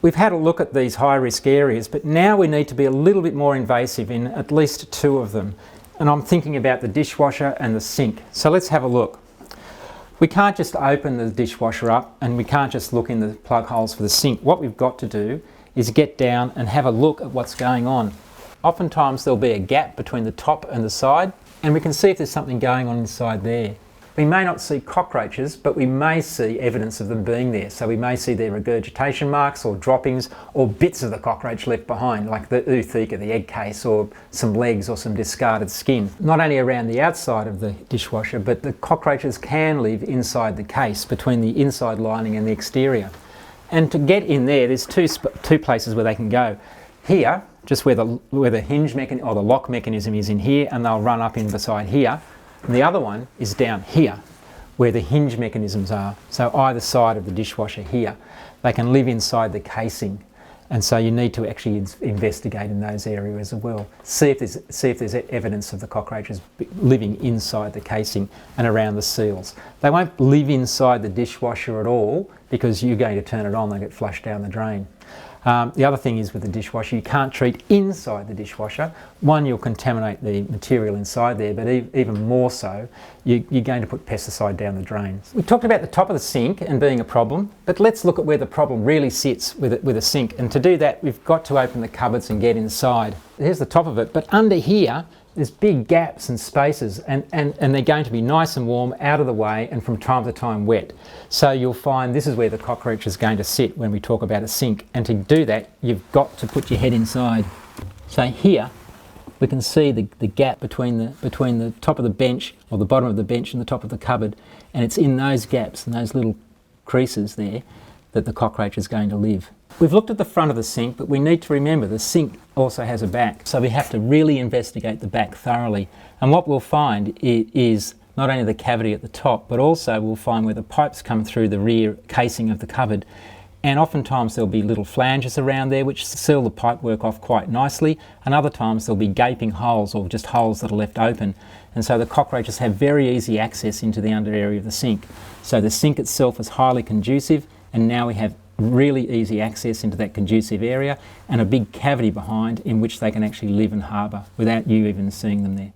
We've had a look at these high risk areas, but now we need to be a little bit more invasive in at least two of them. And I'm thinking about the dishwasher and the sink. So let's have a look. We can't just open the dishwasher up and we can't just look in the plug holes for the sink. What we've got to do is get down and have a look at what's going on. Oftentimes there'll be a gap between the top and the side, and we can see if there's something going on inside there. We may not see cockroaches, but we may see evidence of them being there. So we may see their regurgitation marks or droppings or bits of the cockroach left behind, like the ootheca, the egg case, or some legs or some discarded skin. Not only around the outside of the dishwasher, but the cockroaches can live inside the case, between the inside lining and the exterior. And to get in there, there's two places where they can go. Here, just where the hinge mechanism or the lock mechanism is in here, and they'll run up in beside here. And the other one is down here, where the hinge mechanisms are. So either side of the dishwasher here. They can live inside the casing. And so you need to actually investigate in those areas as well. See if there's evidence of the cockroaches living inside the casing and around the seals. They won't live inside the dishwasher at all because you're going to turn it on, they get flushed down the drain. The other thing is with the dishwasher, you can't treat inside the dishwasher. One, you'll contaminate the material inside there, but even more so, you're going to put pesticide down the drain. We talked about the top of the sink and being a problem, but let's look at where the problem really sits with a sink. And to do that, we've got to open the cupboards and get inside. Here's the top of it, but under here, there's big gaps and spaces, and they're going to be nice and warm, out of the way, and from time to time wet. So you'll find this is where the cockroach is going to sit when we talk about a sink. And to do that, you've got to put your head inside. So here, we can see the gap between the top of the bench, or the bottom of the bench, and the top of the cupboard. And it's in those gaps and those little creases there that the cockroach is going to live. We've looked at the front of the sink, but we need to remember the sink also has a back. So we have to really investigate the back thoroughly. And what we'll find is not only the cavity at the top, but also we'll find where the pipes come through the rear casing of the cupboard. And oftentimes there'll be little flanges around there which seal the pipework off quite nicely, and other times there'll be gaping holes or just holes that are left open. And so the cockroaches have very easy access into the under area of the sink. So the sink itself is highly conducive, and now we have really easy access into that conducive area and a big cavity behind in which they can actually live and harbour without you even seeing them there.